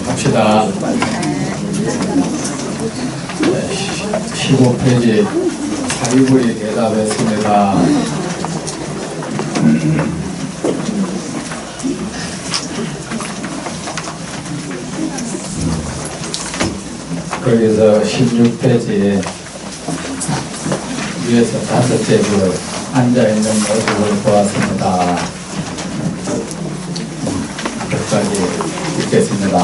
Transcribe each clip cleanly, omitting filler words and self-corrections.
합시다. 15페이지 사리불이 대답했습니다. 거기서 16페이지에 위에서 5째 줄 앉아있는 모습을 보았습니다. 끝까지 읽겠습니다.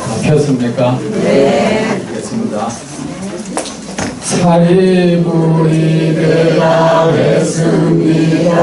다 폈습니까? 네. 읽겠습니다. 사리불이 대답했습니다.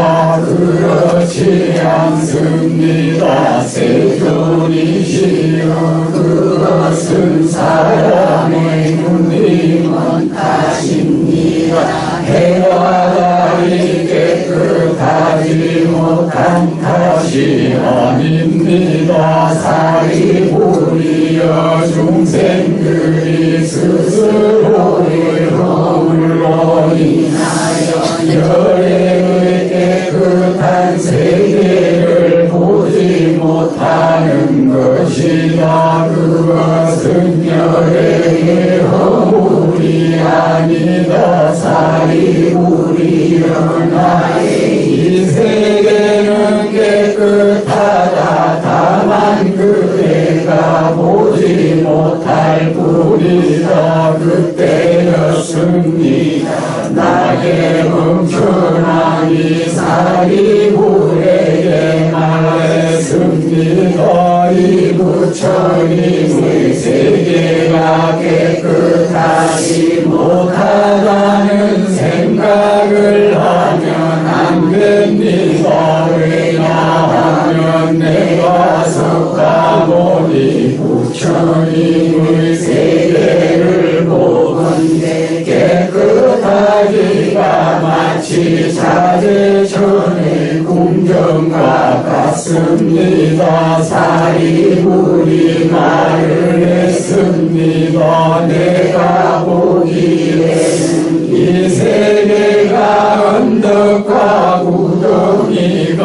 그렇지 않습니다. 세존이시여 그것은 사람의 눈이먼 탓입니다. 해와 달이 깨끗하지 못한 탓이 아닙니다. 사리불이여 중생들이 스스로의 허물로 인하여 열의 깨끗한 세계를 보지 못하는 것이다. 그것은 열의 허물이 아니다. 사리불이여 나의 이 세계는 깨끗하다. 다만 그대가 보지 못할 뿐이다. 그때였습니다. 나의 멍청함이 사리불에게 말했습니다. 이 부처님의 세계가 깨끗하지 못하다는 생각을 하면 안 됩니다. 왜냐하면 내가 석가모니 부처님의 세계를 보건대 깨끗하기가 마치 자재천의 궁전과 같습니다. 사리불이 말을 했습니다. 내가 보기에는 이 세계가 언덕과 구덩이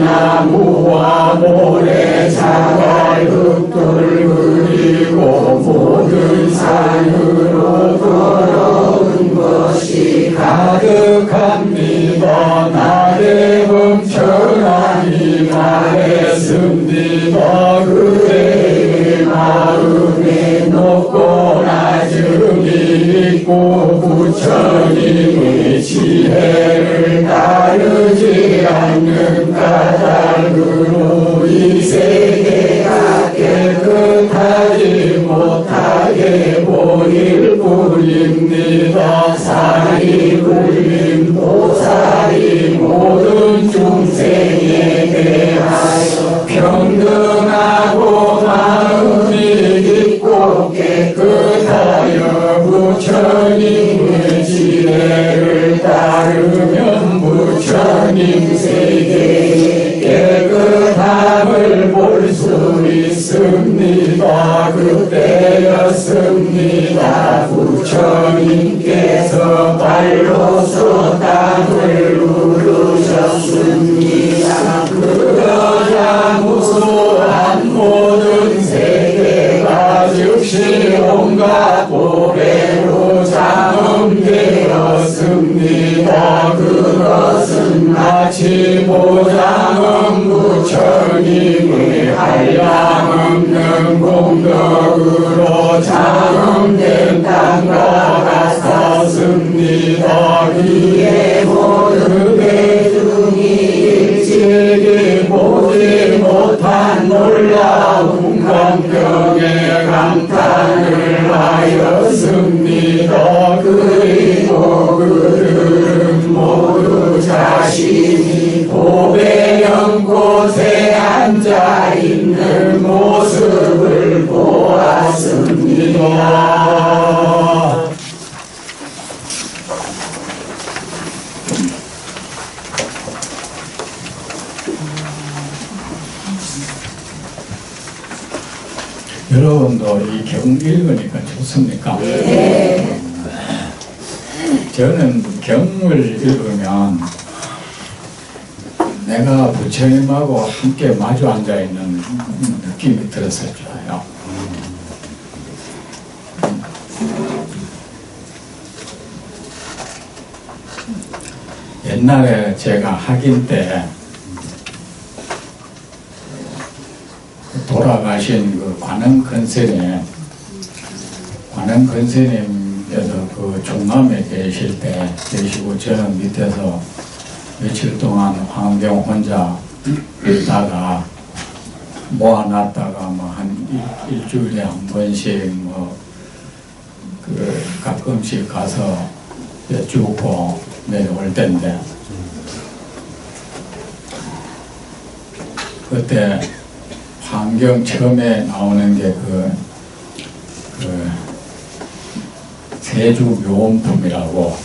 가시나무와 모래 자갈 흙들 그리고 모든 산으로 더러운 것이 가득합니다. 나의 멍청함이 말했습니다. 그대의 마음에 높고 낮음이 있고 부처님의 지혜를 따르지 않는 까닭으로 이 세계가 깨끗하지 못하게 보일 뿐입니다. 사리불림 보살이 모든 중생에 대하여 평등하고 마음이 깊고 깨끗하여 부처님의 지혜를 따르면 부처님 세계의 깨끗함을 볼 수 있습니다. 그때였습니다. 부처님께서 발로서 땅을 누르셨습니다. 그러자 무수한 모든 세계가 즉시 온갖 보배로 장엄되었습니다. 그것은 마치 보장은 부처님의 한량없는 공덕으로 장엄된 땅과 같았습니다. 이에 모든 대중이 일찍이 보지 못한 놀라운 광경에 감탄을 하였습니다. 그리고 그들은 모두 자신이 보배 연꽃에 앉아있는 모습을 보았습니다. 여러분도 이 경 읽으니까 좋습니까? 네. 저는 경을 읽으면 내가 부처님하고 함께 마주 앉아 있는 느낌이 들었었죠. 옛날에 제가 학인 때 돌아가신 그 관음근스님께서 그 종남에 계시고 저는 밑에서 며칠 동안 환경 혼자 있다가 모아놨다가 뭐 한 일주일에 한 번씩 뭐 그 가끔씩 가서 여쭈고 내려올 때인데 그때 환경 처음에 나오는 게 그 세주 묘원품이라고,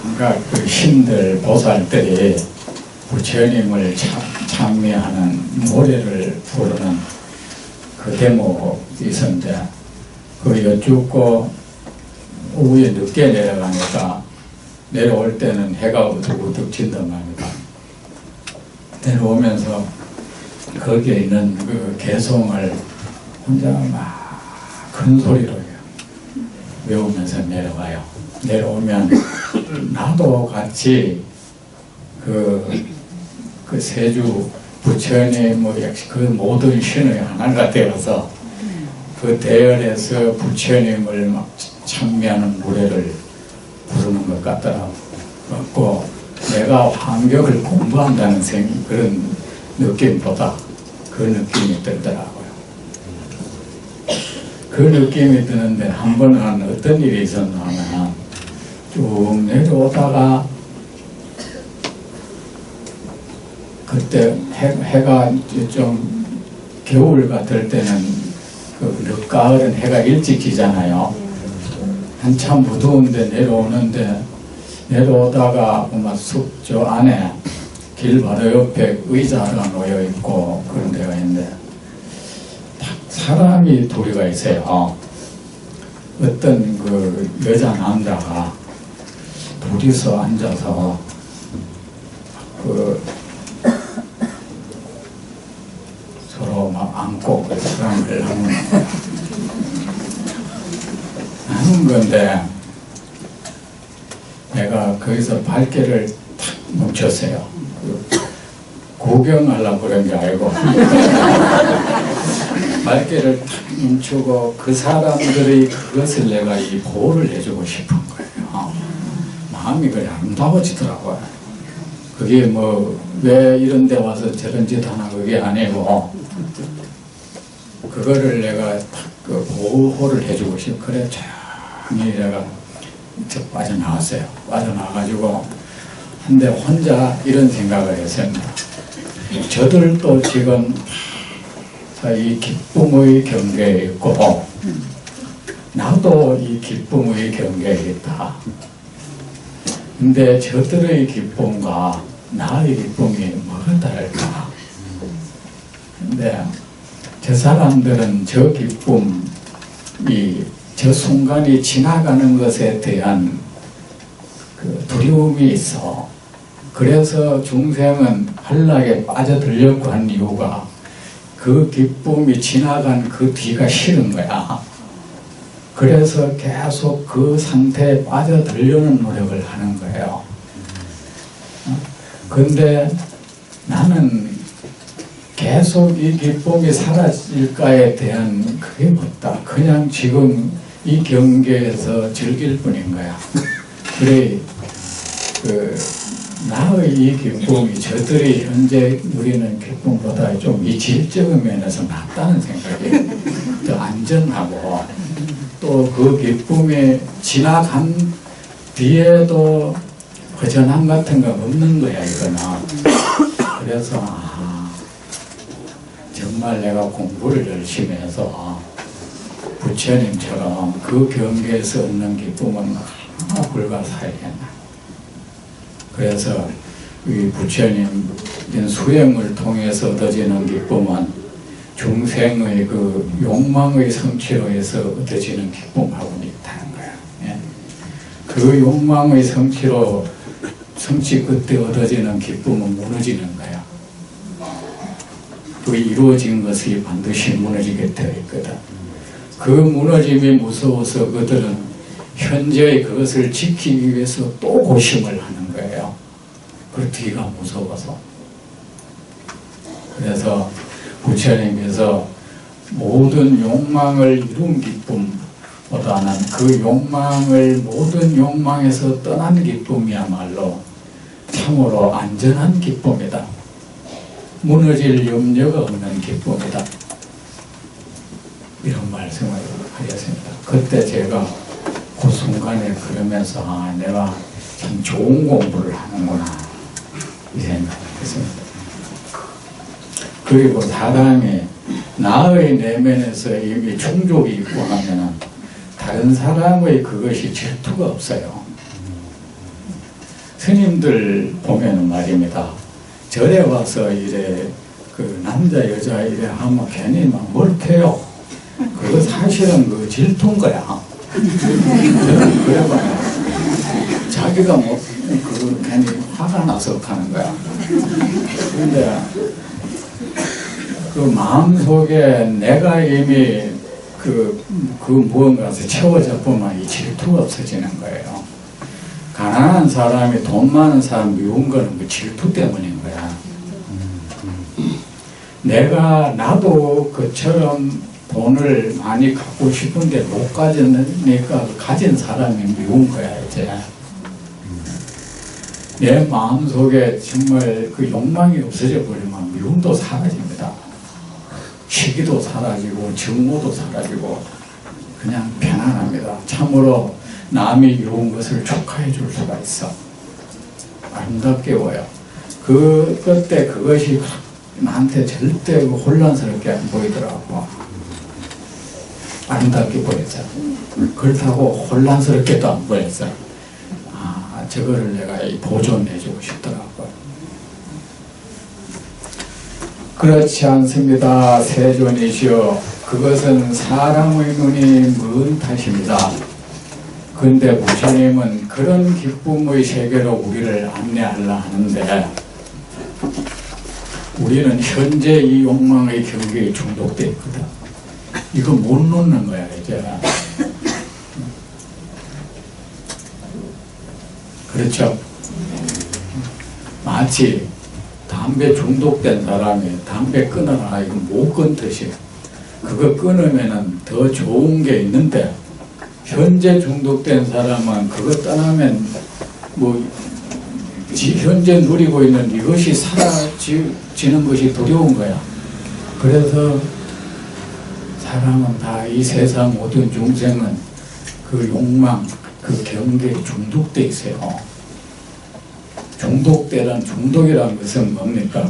그러니까 그 신들 보살들이 부처님을 찬미하는 노래를 부르는 그 대목이 있었는데, 그 여쭙고 오후에 늦게 내려가니까 내려올 때는 해가 우뚝우뚝 진단 말입니다. 내려오면서 거기에 있는 그 개송을 혼자 막 큰 소리로 외우면서 내려가요. 내려오면 나도 같이 그 세주 부처님 뭐 역시 그 모든 신의 하나가 되어서 그 대열에서 부처님을 막 찬미하는 노래를 부르는 것 같더라고. 내가 환경을 공부한다는 그런 느낌보다 그 느낌이 들더라고요. 그 느낌이 드는데 한 번은 어떤 일이 있었나 하면 쭉 내려오다가 그때 해가 좀 겨울 같을 때는 그 늦가을은 해가 일찍 지잖아요. 한참 무더운데 내려오다가 아마 숲 저 안에 길 바로 옆에 의자가 놓여 있고 그런 데가 있는데 사람이 둘이가 있어요. 어떤 그 여자 남자가 둘이서 앉아서 그 서로 막 안고 그 사랑을 하는 건데 내가 거기서 발길을 탁 멈췄어요. 구경하려고 그런 게 아니고 발길을 탁 멈추고 그 사람들의 그것을 내가 이 보호를 해주고 싶은 거예요. 마음이 그냥 아름다워지더라고요. 그게 뭐 왜 이런 데 와서 저런 짓 하나 그게 아니고 그거를 내가 탁 그 보호를 해주고 싶어. 그래 조용히 내가 빠져나왔어요. 빠져나와가지고 근데 혼자 이런 생각을 했습니다. 저들도 지금 이 기쁨의 경계에 있고 나도 이 기쁨의 경계에 있다. 근데 저들의 기쁨과 나의 기쁨이 뭐가 다를까? 근데 저 사람들은 저 기쁨이 저 순간이 지나가는 것에 대한 그 두려움이 있어. 그래서 중생은 한락에 빠져들려고 한 이유가 그 기쁨이 지나간 그 뒤가 싫은 거야. 그래서 계속 그 상태에 빠져들려는 노력을 하는 거예요. 근데 나는 계속 이 기쁨이 사라질까에 대한 그게 없다. 그냥 지금 이 경계에서 즐길 뿐인 거야. 그래, 나의 이 기쁨이 저들이 현재 누리는 기쁨보다 좀 이 질적인 면에서 낫다는 생각이 더 안전하고 또 그 기쁨이 지나간 뒤에도 허전함 같은 거 없는 거야, 이거는. 그래서 정말 내가 공부를 열심히 해서 부처님처럼 그 경계에서 얻는 기쁨은 얼마나 불가사의겠나. 그래서 이 부처님 수행을 통해서 얻어지는 기쁨은 중생의 그 욕망의 성취로 해서 얻어지는 기쁨하고는 있다는 거야. 예? 그 욕망의 성취 끝에 얻어지는 기쁨은 무너지는 거야. 그 이루어진 것이 반드시 무너지게 되어 있거든. 그 무너짐이 무서워서 그들은 현재의 그것을 지키기 위해서 또 고심을 하는 거예요. 그 뒤가 무서워서. 그래서 부처님께서 모든 욕망을 이룬 기쁨보다는 그 욕망을 모든 욕망에서 떠난 기쁨이야말로 참으로 안전한 기쁨이다. 무너질 염려가 없는 기쁨이다. 이런 말씀을 하셨습니다. 그때 제가 그 순간에 그러면서 내가 참 좋은 공부를 하는구나 이 생각을 했습니다. 그리고 사람이 나의 내면에서 이미 충족이 있고 하면은 다른 사람의 그것이 질투가 없어요. 스님들 보면은 말입니다. 절에 와서 이래 그 남자 여자 이래 하면 괜히 막 멀태요. 그거 사실은 그 질투인 거야. 그래봐요. 자기가 뭐 그 괜히 화가 나서 하는 거야. 그런데 그 마음속에 내가 이미 그 무언가에서 채워져 보면 이 질투가 없어지는 거예요. 가난한 사람이 돈 많은 사람 미운 거는 그 질투 때문인 거야. 나도 그처럼 돈을 많이 갖고 싶은데 못 가졌으니까 가진 사람이 미운 거야, 이제. 내 마음속에 정말 그 욕망이 없어져 버리면 미움도 사라집니다. 시기도 사라지고 증오도 사라지고 그냥 편안합니다. 참으로 남이 이룬 것을 축하해 줄 수가 있어. 아름답게 보여. 그때 그것이 나한테 절대 혼란스럽게 안 보이더라고. 아름답게 보였어. 그렇다고 혼란스럽게도 안 보였어. 저거를 내가 보존해주고 싶더라고요. 그렇지 않습니다. 세존이시여. 그것은 사람의 눈이 먼 탓입니다. 그런데 부처님은 그런 기쁨의 세계로 우리를 안내하려 하는데 우리는 현재 이 욕망의 경계에 중독되어 있거든. 이거 못 놓는 거야, 이제. 그렇죠? 마치 담배 중독된 사람이 담배 끊어라 이거 못 끊듯이 그거 끊으면은 더 좋은 게 있는데 현재 중독된 사람은 그거 떠나면 뭐 현재 누리고 있는 이것이 사라지는 것이 두려운 거야. 그래서 사람은 다 이 세상 모든 중생은 그 욕망, 그 경계에 중독돼 있어요. 중독이라는 것은 뭡니까?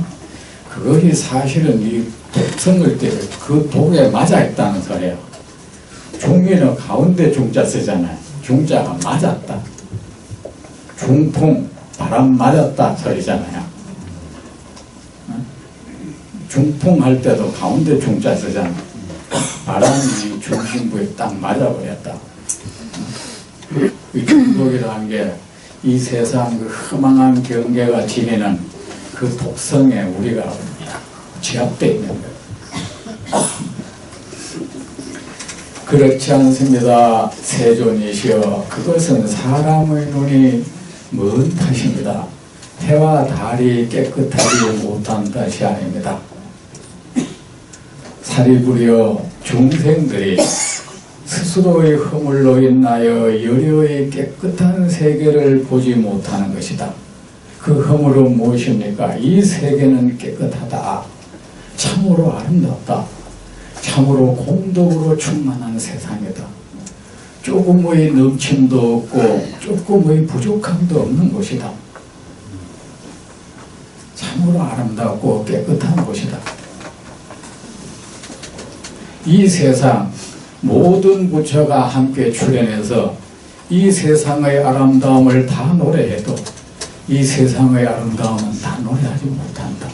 그것이 사실은 이 독성을 때려 그 독에 맞아 있다는 소리예요. 중미는 가운데 중자 쓰잖아요. 중자가 맞았다. 중풍, 바람 맞았다 소리잖아요. 중풍 할 때도 가운데 중자 쓰잖아요. 바람이 중심부에 딱 맞아버렸다. 이 중독이라는 게 이 세상 그 허망한 경계가 지니는 그 독성에 우리가 제압되어 있는 거예요. 그렇지 않습니다. 세존이시여. 그것은 사람의 눈이 먼 탓입니다. 해와 달이 깨끗하지 못한 탓이 아닙니다. 사리부려 중생들이 스스로의 허물로 인하여 여려의 깨끗한 세계를 보지 못하는 것이다. 그 허물은 무엇입니까? 이 세계는 깨끗하다. 참으로 아름답다. 참으로 공덕으로 충만한 세상이다. 조금의 넘침도 없고 조금의 부족함도 없는 곳이다. 참으로 아름답고 깨끗한 곳이다. 이 세상 모든 부처가 함께 출연해서 이 세상의 아름다움을 다 노래해도 이 세상의 아름다움은 다 노래하지 못한다.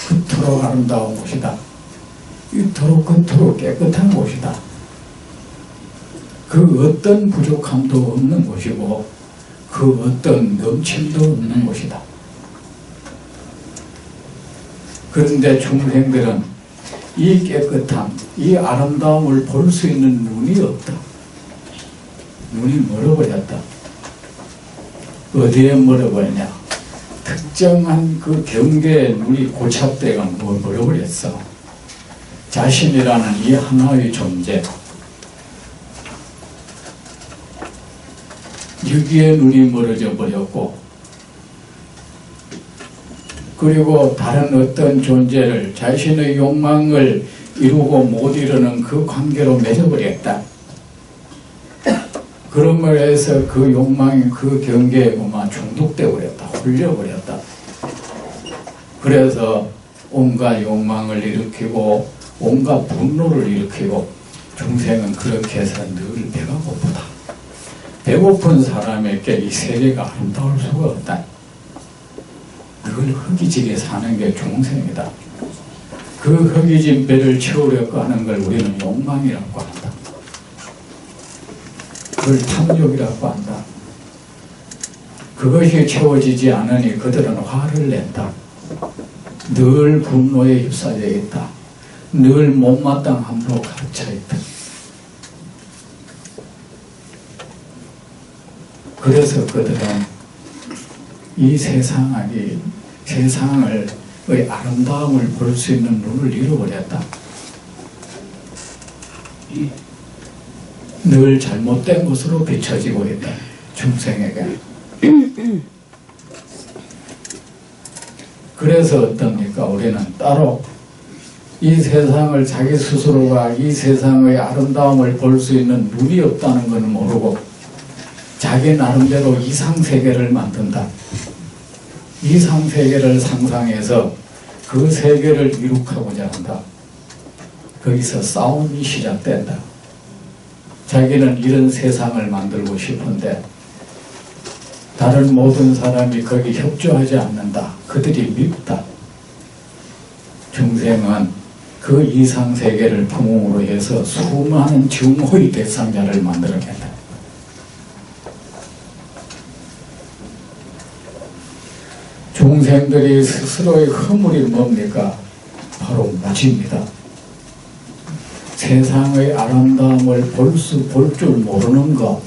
그토록 아름다운 곳이다. 이토록 그토록 깨끗한 곳이다. 그 어떤 부족함도 없는 곳이고 그 어떤 넘침도 없는 곳이다. 그런데 중생들은 이 깨끗함, 이 아름다움을 볼 수 있는 눈이 없다. 눈이 멀어버렸다. 어디에 멀어버렸냐? 특정한 그 경계에 눈이 고착되가 멀어버렸어. 자신이라는 이 하나의 존재, 여기에 눈이 멀어져 버렸고, 그리고 다른 어떤 존재를 자신의 욕망을 이루고 못 이루는 그 관계로 맺어버렸다. 그런 말에서 그 욕망이 그 경계에 그만 중독되어 버렸다. 홀려버렸다. 그래서 온갖 욕망을 일으키고 온갖 분노를 일으키고, 중생은 그렇게 해서 늘 배가 고프다. 배고픈 사람에게 이 세계가 아름다울 수가 없다. 늘 허기지게 사는 게 중생이다. 그 허기진 배를 채우려고 하는 걸 우리는 욕망이라고 한다. 그걸 탐욕이라고 한다. 그것이 채워지지 않으니 그들은 화를 낸다. 늘 분노에 휩싸여 있다. 늘 못마땅함으로 가득 차 있다. 그래서 그들은 이 세상의 아름다움을 볼 수 있는 눈을 잃어버렸다. 늘 잘못된 것으로 비춰지고 있다. 중생에게. 그래서 어떻습니까? 우리는 따로 이 세상을 자기 스스로가 이 세상의 아름다움을 볼 수 있는 눈이 없다는 것은 모르고 자기 나름대로 이상세계를 만든다. 이상세계를 상상해서 그 세계를 이룩하고자 한다. 거기서 싸움이 시작된다. 자기는 이런 세상을 만들고 싶은데 다른 모든 사람이 거기 협조하지 않는다. 그들이 밉다. 중생은 그 이상세계를 품음으로 해서 수많은 증오의 대상자를 만들어낸다. 중생들이 스스로의 허물이 뭡니까? 바로 무지입니다. 세상의 아름다움을 볼 줄 모르는 것,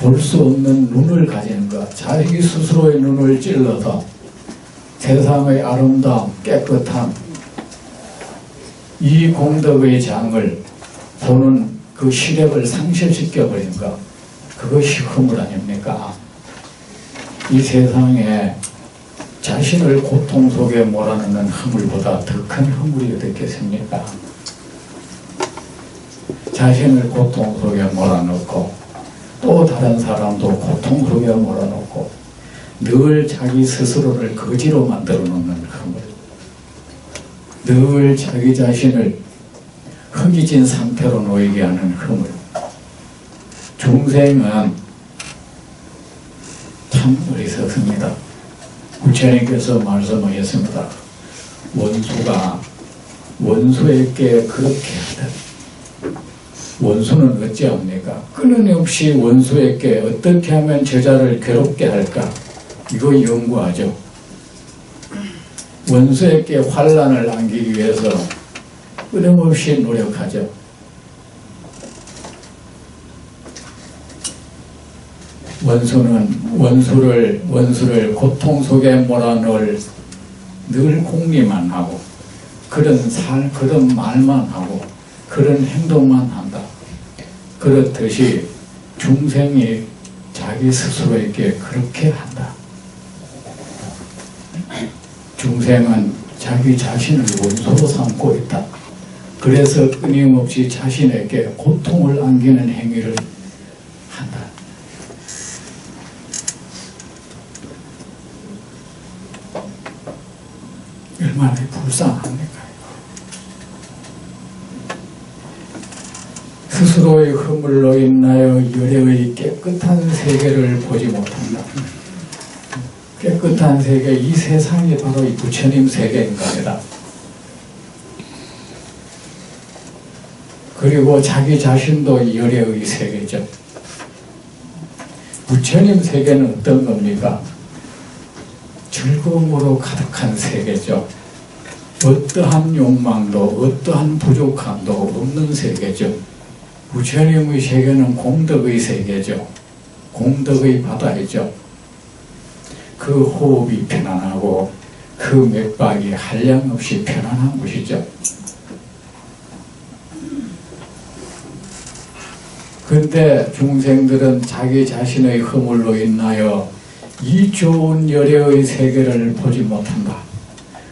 볼 수 없는 눈을 가지는 것, 자기 스스로의 눈을 찔러서 세상의 아름다움, 깨끗함, 이 공덕의 장을 보는 그 시력을 상실시켜버린 것, 그것이 허물 아닙니까? 이 세상에 자신을 고통 속에 몰아넣는 허물보다 더 큰 허물이 어디 있겠습니까? 자신을 고통 속에 몰아넣고 또 다른 사람도 고통 속에 몰아넣고 늘 자기 스스로를 거지로 만들어 놓는 허물, 늘 자기 자신을 허기진 상태로 놓이게 하는 허물. 중생은 참 어리석습니다. 부처님께서 말씀하셨습니다. 원수가 원수에게 그렇게 하듯. 원수는 어찌합니까? 끊임없이 원수에게 어떻게 하면 저자를 괴롭게 할까? 이거 연구하죠. 원수에게 환난을 안기기 위해서 끊임없이 노력하죠. 원수를 고통 속에 몰아넣을 늘 공리만 하고 그런 말만 하고 그런 행동만 한다. 그렇듯이 중생이 자기 스스로에게 그렇게 한다. 중생은 자기 자신을 원수로 삼고 있다. 그래서 끊임없이 자신에게 고통을 안기는 행위를 한다. 얼마나 불쌍합니까? 스스로의 허물로 인하여 열애의 깨끗한 세계를 보지 못한다. 깨끗한 세계, 이 세상이 바로 이 부처님 세계인 겁니다. 그리고 자기 자신도 열애의 세계죠. 부처님 세계는 어떤 겁니까? 즐거움으로 가득한 세계죠. 어떠한 욕망도 어떠한 부족함도 없는 세계죠. 부처님의 세계는 공덕의 세계죠. 공덕의 바다이죠. 그 호흡이 편안하고 그 맥박이 한량없이 편안한 곳이죠. 그런데 중생들은 자기 자신의 허물로 인하여 이 좋은 열애의 세계를 보지 못한다.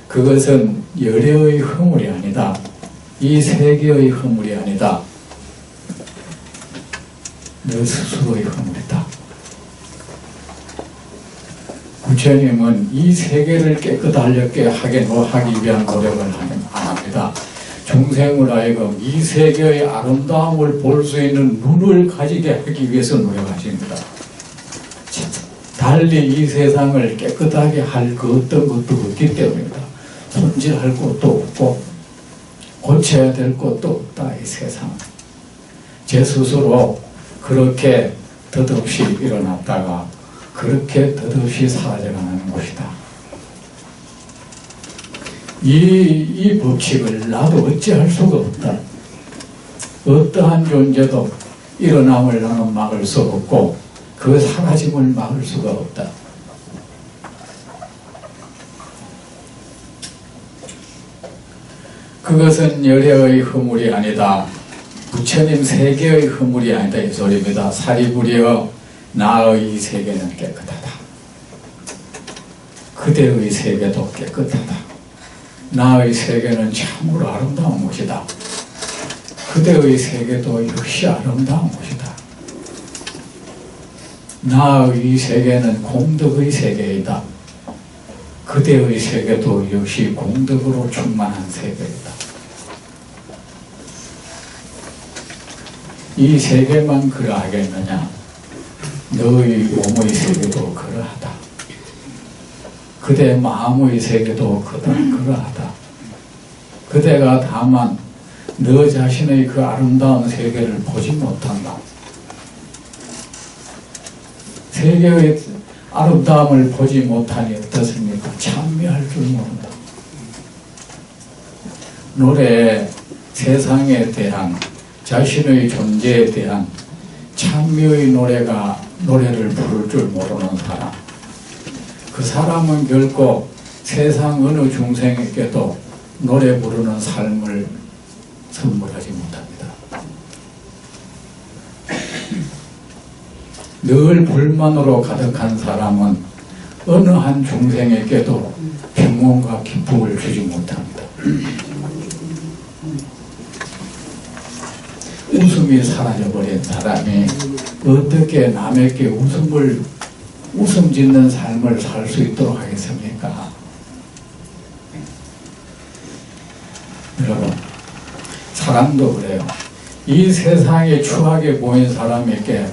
그것은 열애의 허물이 아니다. 이 세계의 허물이 아니다. 너 스스로의 허물이다. 부처님은 이 세계를 깨끗하게 하기 위한 노력을 안 합니다. 중생을 하여금 이 세계의 아름다움을 볼 수 있는 눈을 가지게 하기 위해서 노력하십니다. 달리 이 세상을 깨끗하게 할 그 어떤 것도 없기 때문입니다. 손질할 것도 없고 고쳐야 될 것도 없다. 이 세상. 제 스스로 그렇게 덧없이 일어났다가 그렇게 덧없이 사라져가는 것이다. 이 법칙을 나도 어찌할 수가 없다. 어떠한 존재도 일어남을 나는 막을 수 없고 그 사라짐을 막을 수가 없다. 그것은 열애의 허물이 아니다. 부처님 세계의 허물이 아니다. 이 소리입니다. 사리부리여 나의 세계는 깨끗하다. 그대의 세계도 깨끗하다. 나의 세계는 참으로 아름다운 곳이다. 그대의 세계도 역시 아름다운 곳이다. 나의 세계는 공덕의 세계이다. 그대의 세계도 역시 공덕으로 충만한 세계이다. 이 세계만 그러하겠느냐? 너의 몸의 세계도 그러하다. 그대 마음의 세계도 그러하다. 그대가 다만 너 자신의 그 아름다운 세계를 보지 못한다. 세계의 아름다움을 보지 못하니 어떻습니까? 찬미할 줄 모른다. 노래, 세상에 대한 자신의 존재에 대한 찬미의 노래를 부를 줄 모르는 사람, 그 사람은 결코 세상 어느 중생에게도 노래 부르는 삶을 선물하지 못합니다. 늘 불만으로 가득한 사람은 어느 한 중생에게도 평온과 기쁨을 주지 못합니다. 웃음이 사라져버린 사람이 어떻게 남에게 웃음 짓는 삶을 살 수 있도록 하겠습니까? 여러분, 사람도 그래요. 이 세상에 추하게 보인 사람에게는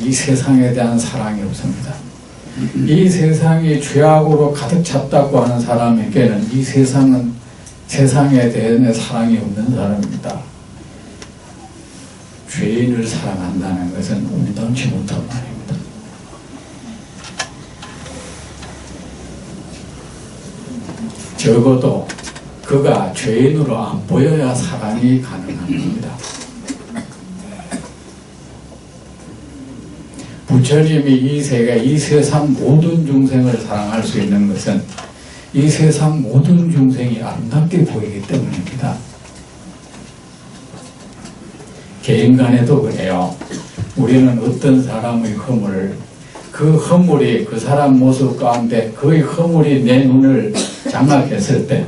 이 세상에 대한 사랑이 없습니다. 이 세상이 죄악으로 가득 찼다고 하는 사람에게는 이 세상에 대한 사랑이 없는 사람입니다. 죄인을 사랑한다는 것은 온전치 못한 말입니다. 적어도 그가 죄인으로 안 보여야 사랑이 가능한 겁니다. 부처님이 이 세상 모든 중생을 사랑할 수 있는 것은 이 세상 모든 중생이 아름답게 보이기 때문입니다. 개인 간에도 그래요. 우리는 어떤 사람의 허물을, 그 허물이 그 사람 모습 가운데 그의 허물이 내 눈을 장악했을 때,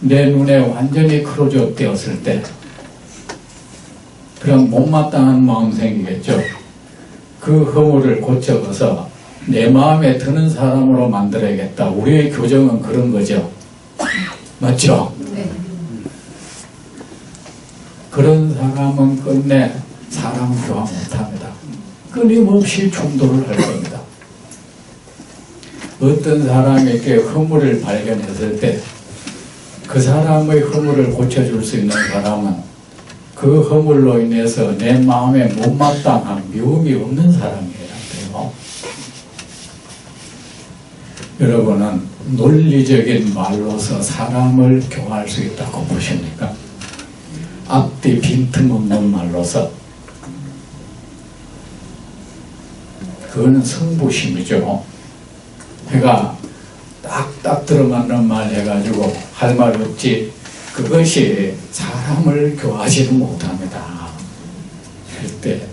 내 눈에 완전히 크로즈업 되었을 때, 그럼 못마땅한 마음 생기겠죠. 그 허물을 고쳐서 내 마음에 드는 사람으로 만들어야겠다. 우리의 교정은 그런 거죠. 맞죠? 네. 그런 사람은 끝내 사람 교화 못합니다. 끊임없이 충돌을 할 겁니다. 어떤 사람에게 허물을 발견했을 때 그 사람의 허물을 고쳐줄 수 있는 사람은 그 허물로 인해서 내 마음에 못마땅한 미움이 없는 사람이에요. 거죠. 여러분은 논리적인 말로서 사람을 교화할 수 있다고 보십니까? 앞뒤 빈틈없는 말로서. 그거는 성부심이죠. 내가 딱딱 들어맞는 말 해가지고 할 말 없지, 그것이 사람을 교화하지도 못합니다. 절대.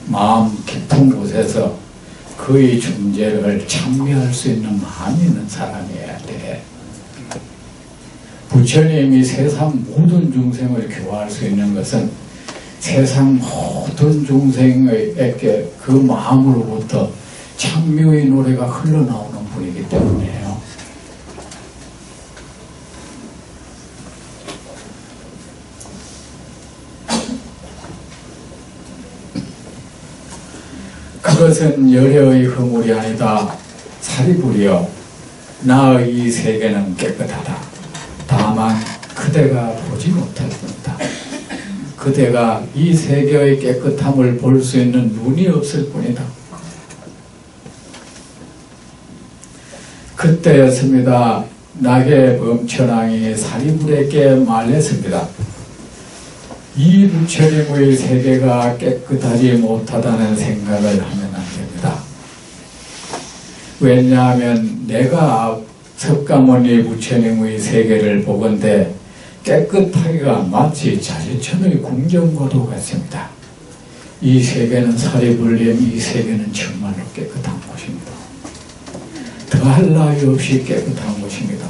마음 깊은 곳에서 그의 존재를 참여할 수 있는 마음이 있는 사람이어야 돼. 부처님이 세상 모든 중생을 교화할 수 있는 것은 세상 모든 중생에게 그 마음으로부터 참묘의 노래가 흘러나오는 분이기 때문이에요. 그것은 열애의 허물이 아니다. 사리불이여, 나의 이 세계는 깨끗하다. 다만 그대가 보지 못할 뿐이다. 그대가 이 세계의 깨끗함을 볼 수 있는 눈이 없을 뿐이다. 그때였습니다. 낙의 범천왕이 사리불에게 말했습니다. 이 부처님의 세계가 깨끗하지 못하다는 생각을 하면 안 됩니다. 왜냐하면 내가 석가모니 부처님의 세계를 보건대 깨끗하기가 마치 자재천의 궁전과도 같습니다. 이 세계는 사리불림, 이 세계는 정말로 깨끗한 곳입니다. 더할 나위 없이 깨끗한 곳입니다.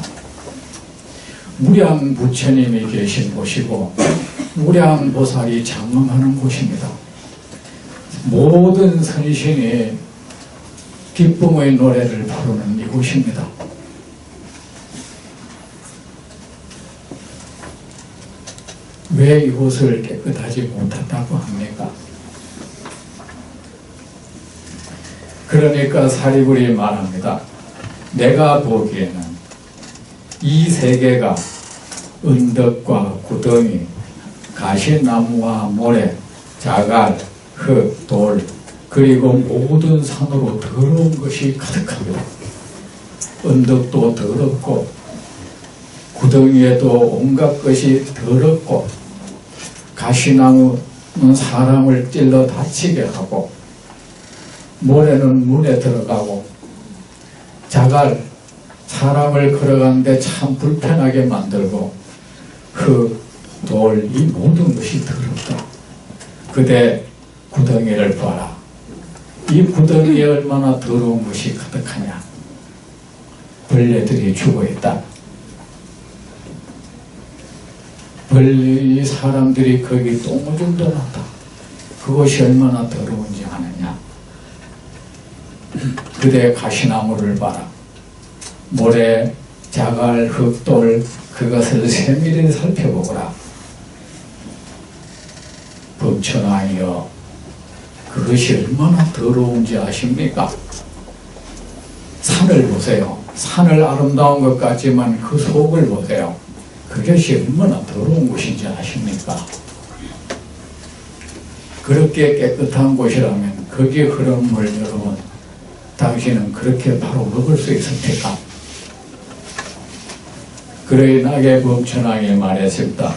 무량 부처님이 계신 곳이고 무량 보살이 장엄하는 곳입니다. 모든 선신이 기쁨의 노래를 부르는 이곳입니다. 왜 이곳을 깨끗하지 못한다고 합니까? 그러니까 사리불이 말합니다. 내가 보기에는 이 세계가 은덕과 구덩이, 가시나무와 모래, 자갈, 흙, 돌, 그리고 모든 산으로 더러운 것이 가득합니다. 은덕도 더럽고 구덩이에도 온갖 것이 더럽고 가시나무는 사람을 찔러 다치게 하고 모래는 문에 들어가고 자갈, 사람을 걸어가는데 참 불편하게 만들고 흙, 돌, 이 모든 것이 더럽다. 그대 구덩이를 봐라. 이 구덩이에 얼마나 더러운 것이 가득하냐. 벌레들이 죽어있다. 벌레 사람들이 거기 똥오줌도 났다. 그것이 얼마나 더러운지 아느냐. 그대 가시나무를 봐라. 모래, 자갈, 흙돌, 그것을 세밀히 살펴보거라. 범천왕이여, 그것이 얼마나 더러운지 아십니까? 산을 보세요. 산을 아름다운 것 같지만 그 속을 보세요. 그것이 얼마나 더러운 곳인지 아십니까? 그렇게 깨끗한 곳이라면 거기에 흐르는 물 여러분, 당신은 그렇게 바로 먹을 수 있습니까? 그러이 낙의 범천왕이 말했습니다.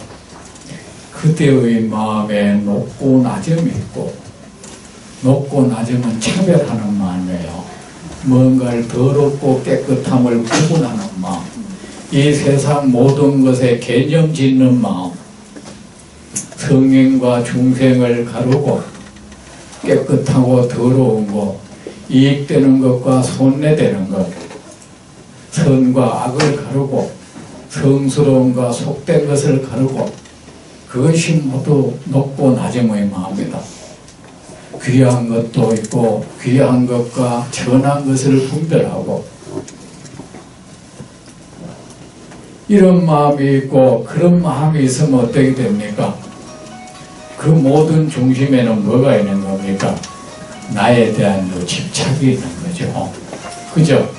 그때의 마음에 높고 낮음이 있고, 높고 낮음은 차별하는 마음이에요. 뭔가를 더럽고 깨끗함을 구분하는 마음, 이 세상 모든 것에 개념 짓는 마음, 성인과 중생을 가르고 깨끗하고 더러운 것, 이익되는 것과 손해되는 것, 선과 악을 가르고 성스러움과 속된 것을 가르고, 그것이 모두 높고 낮음의 마음이다. 귀한 것도 있고 귀한 것과 천한 것을 분별하고, 이런 마음이 있고 그런 마음이 있으면 어떻게 됩니까? 그 모든 중심에는 뭐가 있는 겁니까? 나에 대한 그 집착이 있는 거죠. 그죠?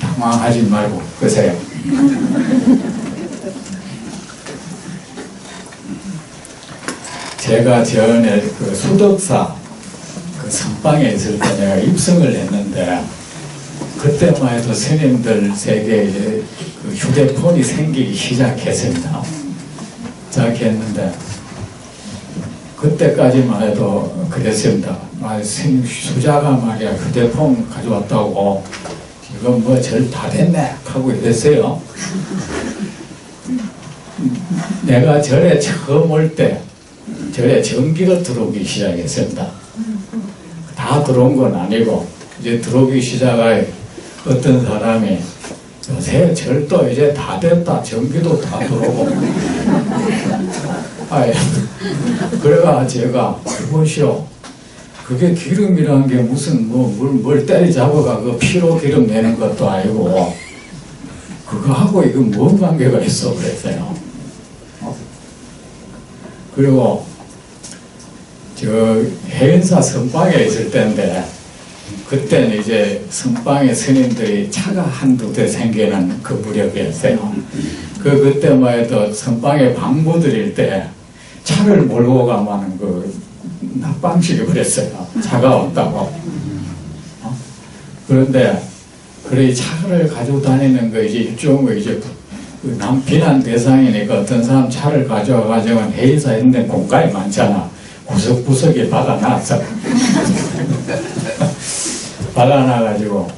당황하지 말고 끄세요. 제가 전에 그 수덕사 그 선방에 있을 때 내가 입성을 했는데, 그때만 해도 스님들 세계에 이제 그 휴대폰이 생기기 시작했습니다. 시작했는데, 그때까지만 해도 그랬습니다. 스님 수자가 말이야 휴대폰 가져왔다고, 이건 뭐 절 다 됐네 하고 이랬어요. 내가 절에 처음 올 때 절에 전기가 들어오기 시작했습니다. 다 들어온 건 아니고 이제 들어오기 시작해. 어떤 사람이 요새 절도 이제 다 됐다, 전기도 다 들어오고. 아예 그래가 제가 보시오, 그게 기름이라는 게 무슨 뭘 때리 잡아가 그 피로 기름 내는 것도 아니고 그거 하고 이거 뭔 관계가 있어 그랬어요. 그리고 저 해인사 선방에 있을 때인데, 그때는 이제 선방에 스님들이 차가 한두 대 생기는 그 무렵이었어요. 그때만 해도 선방에 방부 드릴 때 차를 몰고 가면 그 낙방식이 그랬어요. 차가 없다고. 그런데 그래 차를 가지고 다니는 거 이제 일종의 이제 비난 대상이니까 어떤 사람 차를 가져와 가지고 해인사 있는 데 공간이 많잖아. 구석구석에 박아놨어. 박아놔가지고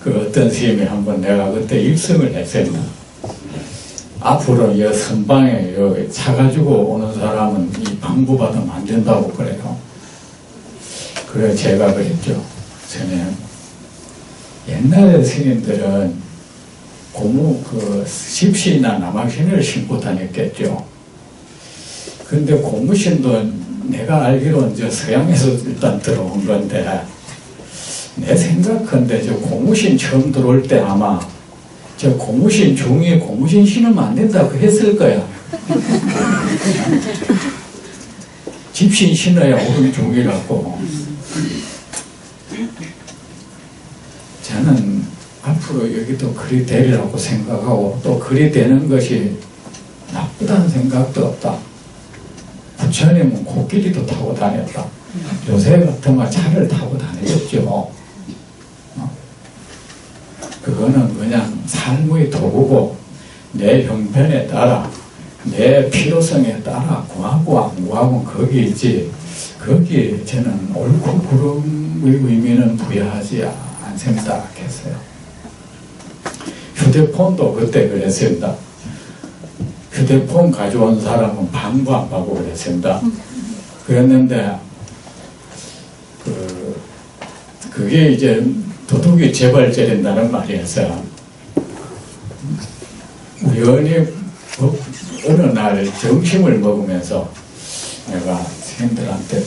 그 어떤 스님이 한번 내가 그때 입성을 했습니다. 앞으로 이 선방에 차 가지고 오는 사람은 이 방부받으면 안 된다고 그래요. 그래 제가 그랬죠. 스님, 옛날에 스님들은 고무 십신이나 남학신을 신고 다녔겠죠. 근데 고무신도 내가 알기로는 이제 서양에서 일단 들어온 건데, 내 생각컨대 저 고무신 처음 들어올 때 아마 저 고무신 종이에 고무신 신으면 안 된다고 했을 거야. 집신 신어야 옳은 종이라고. 저는 앞으로 여기도 그리 되리라고 생각하고, 또 그리 되는 것이 나쁘다는 생각도 없다. 부처님은 코끼리도 타고 다녔다. 요새 같으면 차를 타고 다니겠죠. 그거는 그냥 삶의 도구고, 내 형편에 따라 내 필요성에 따라 구하고 안 구하고 거기 있지, 거기에 저는 옳고 그름의 의미는 부여하지 않습니다 했어요. 휴대폰도 그때 그랬습니다. 휴대폰 가져온 사람은 방부 안 받고 그랬습니다. 그랬는데 그게 이제 도둑이 재발절인다는 말이었어요. 우연히 어느 날 점심을 먹으면서 내가 스님들한테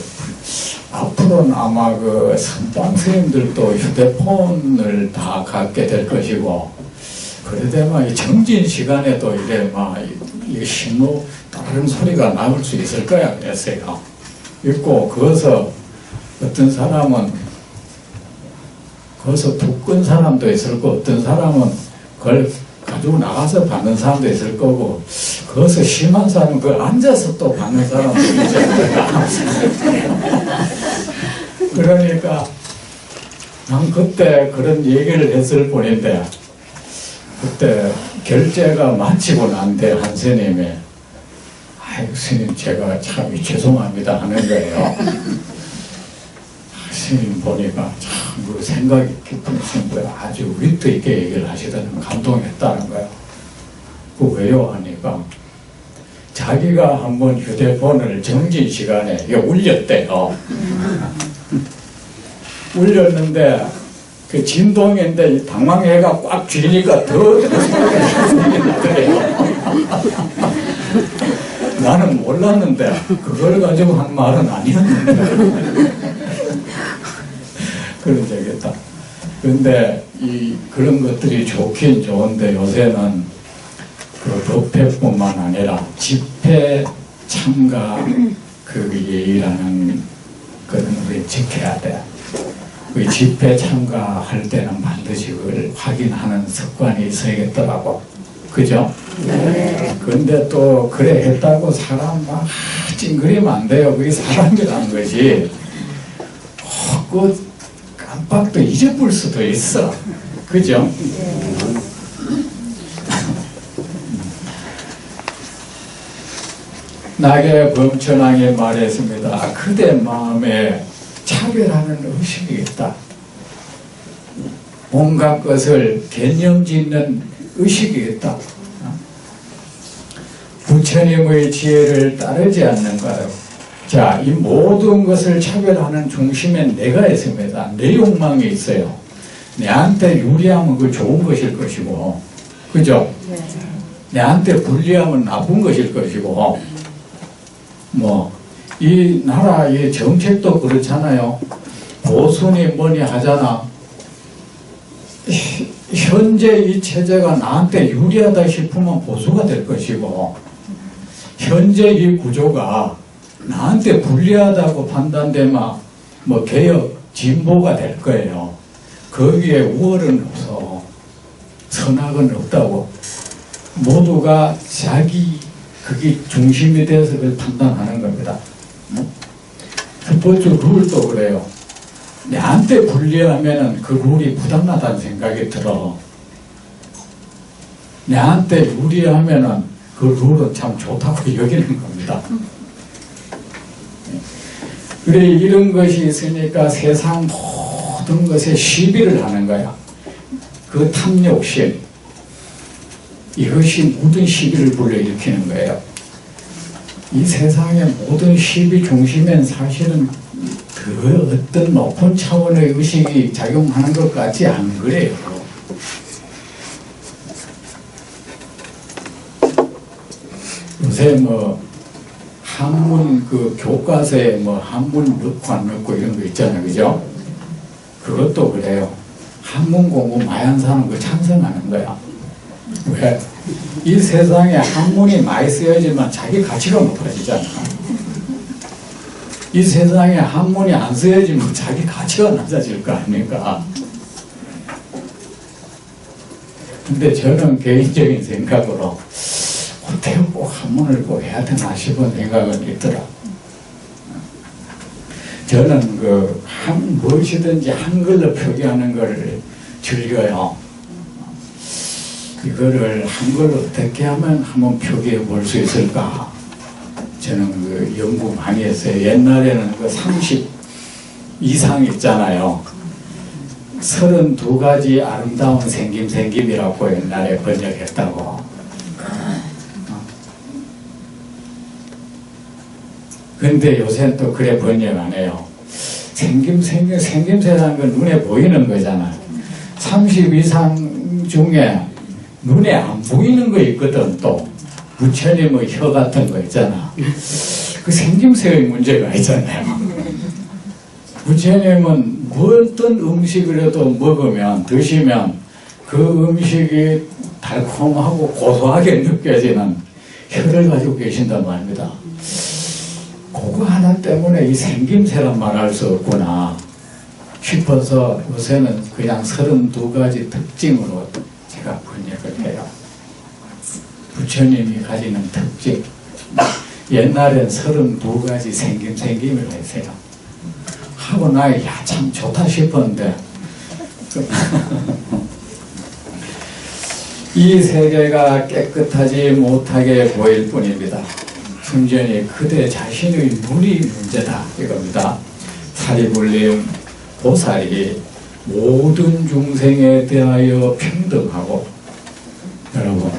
앞으로는 아마 그 선방 스님들도 휴대폰을 다 갖게 될 것이고, 그러다만 정진 시간에도 이래 막 이 신호 다른 소리가 나올 수 있을 거야 그랬어요. 있고 거기서 어떤 사람은 거기서 툭 끈 사람도 있을 거고, 어떤 사람은 그걸 가지고 나가서 받는 사람도 있을 거고, 거기서 심한 사람은 그걸 앉아서 또 받는 사람도 있을 거야. 그러니까 난 그때 그런 얘기를 했을 뿐인데, 그때 결제가 마치고 난 뒤에 한 스님이 아이고 스님 제가 참 죄송합니다 하는 거예요. 스님 보니까 참 그 생각이 깊으신 거예요. 아주 위트 있게 얘기를 하시더니 감동했다는 거예요. 그 왜요 하니까 자기가 한번 휴대폰을 정진 시간에 울렸대요. 울렸는데 그 진동인데 방망이가 꽉 쥐니까 더 나더래요. 나는 몰랐는데 그걸 가지고 한 말은 아니었는데 그런 적이 있다. 그런데 그런 것들이 좋긴 좋은데, 요새는 그 법회뿐만 아니라 집회 참가 그 예의라는 그런 우리 지켜야 돼. 그 집회 참가할 때는 반드시 그걸 확인하는 습관이 있어야겠더라고. 그죠? 네. 근데 또 그래 했다고 사람 막 찡그리면 안 돼요. 그게 사람이라는 것이 그 깜빡도 잊어볼 수도 있어. 그죠? 나게 범천왕이 말했습니다. 그대 마음에 차별하는 의식이 있다. 온갖 것을 개념짓는 의식이 있다. 부처님의 지혜를 따르지 않는가요? 자, 이 모든 것을 차별하는 중심에 내가 있습니다. 내 욕망이 있어요. 내한테 유리하면 그 좋은 것일 것이고, 그죠? 내한테 불리하면 나쁜 것일 것이고, 이 나라의 정책도 그렇잖아요. 보수니 뭐니 하잖아. 현재 이 체제가 나한테 유리하다 싶으면 보수가 될 것이고, 현재 이 구조가 나한테 불리하다고 판단되면 개혁, 진보가 될 거예요. 거기에 우월은 없어. 선악은 없다고. 모두가 자기 그게 중심이 돼서 그걸 판단하는 겁니다. 첫 번째 룰도 그래요. 내한테 불리하면 그 룰이 부당하다는 생각이 들어. 내한테 유리하면 그 룰은 참 좋다고 여기는 겁니다. 그래, 이런 것이 있으니까 세상 모든 것에 시비를 하는 거야. 그 탐욕심, 이것이 모든 시비를 불러일으키는 거예요. 이 세상의 모든 시비 중심엔 사실은 그 어떤 높은 차원의 의식이 작용하는 것 같지 안 그래요. 요새 한문 그 교과서에 한문 넣고 안 넣고 이런 거 있잖아요. 그죠? 그것도 그래요. 한문 공부 많이 한 사람 그 찬성하는 거야. 왜? 이 세상에 한문이 많이 쓰여지만 자기 가치가 높아지잖아. 이 세상에 한문이 안 쓰여지면 자기 가치가 낮아질 거 아닙니까? 근데 저는 개인적인 생각으로 어떻게 꼭 한문을 꼭 해야 되나 싶은 생각은 있더라. 저는 무엇이든지 한글로 표기하는 걸 즐겨요. 이거를 한글로 어떻게 하면 한번 표기해 볼 수 있을까? 저는 연구 많이 했어요. 옛날에는 30 이상 있잖아요. 32가지 아름다운 생김이라고 옛날에 번역했다고. 근데 요새는 또 그래 번역 안 해요. 생김새라는 건 눈에 보이는 거잖아. 30 이상 중에 눈에 안 보이는 거 있거든. 또 부처님의 혀 같은 거 있잖아. 그 생김새의 문제가 있잖아요. 부처님은 어떤 음식이라도 먹으면 드시면 그 음식이 달콤하고 고소하게 느껴지는 혀를 가지고 계신단 말입니다. 그거 하나 때문에 이 생김새란 말할 수 없구나 싶어서 요새는 그냥 32가지 특징으로 제가 번역을 해요. 부처님이 가지는 특징. 옛날엔 32가지 생김을 했어요. 하고 나야 참 좋다 싶었는데 이 세계가 깨끗하지 못하게 보일 뿐입니다. 순전히 그대 자신의 눈이 문제다 이겁니다. 사리불림 보살이 모든 중생에 대하여 평등하고, 여러분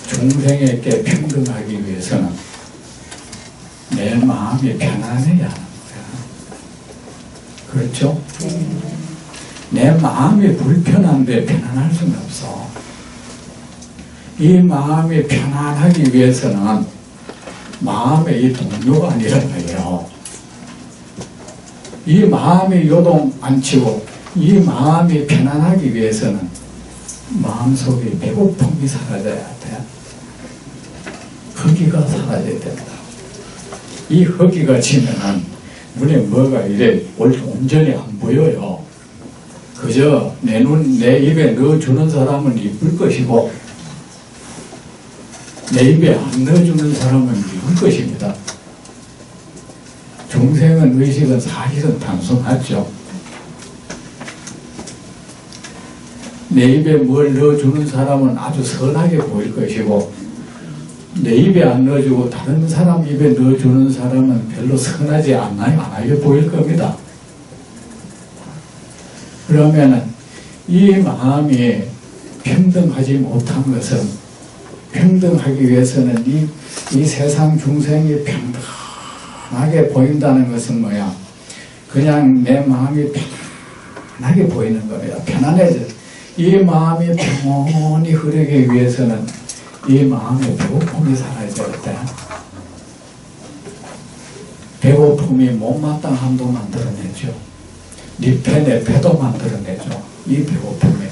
중생에게 평등하기 위해서는 내 마음이 편안해야 하는 거야. 그렇죠? 내 마음이 불편한데 편안할 수는 없어. 이 마음이 편안하기 위해서는 마음의 이 동요가 아니란 말이에요. 이 마음이 요동 안 치고 이 마음이 편안하기 위해서는 마음속에 배고픔이 사라져야 돼. 허기가 사라져야 된다. 이 허기가 지면은 눈에 뭐가 이래 온전히 안 보여요. 그저 내 입에 넣어주는 사람은 이쁠 것이고 내 입에 안 넣어주는 사람은 미울 것입니다. 중생은 의식은 사실은 단순하죠. 내 입에 뭘 넣어주는 사람은 아주 선하게 보일 것이고 내 입에 안 넣어주고 다른 사람 입에 넣어주는 사람은 별로 선하지 않게 보일 겁니다. 그러면은 이 마음이 평등하지 못한 것은 평등하기 위해서는 이 세상 중생이 평등하게 보인다는 것은 뭐야? 그냥 내 마음이 편안하게 보이는 겁니다. 편안해져. 이 마음이 평온히 흐르기 위해서는 이 마음에 배고픔이 사라져야 배고픔이 못마땅함도 만들어내죠. 네 배, 내 배도 만들어내죠. 이 배고픔이.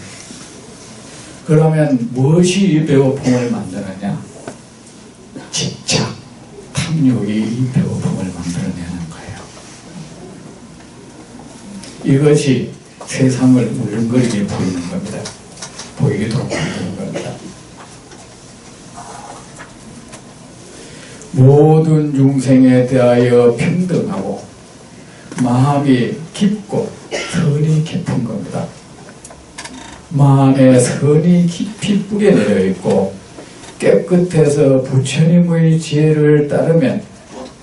그러면 무엇이 이 배고픔을 만드느냐? 집착, 탐욕이 이 배고픔을 만들어내는 거예요. 이것이 세상을 울렁거리게 보이는 겁니다. 보이기도 만드는 겁니다. 모든 중생에 대하여 평등하고 마음이 깊고 선이 깊은 겁니다. 마음에 선이 깊이 뿌려내려 있고 깨끗해서 부처님의 지혜를 따르면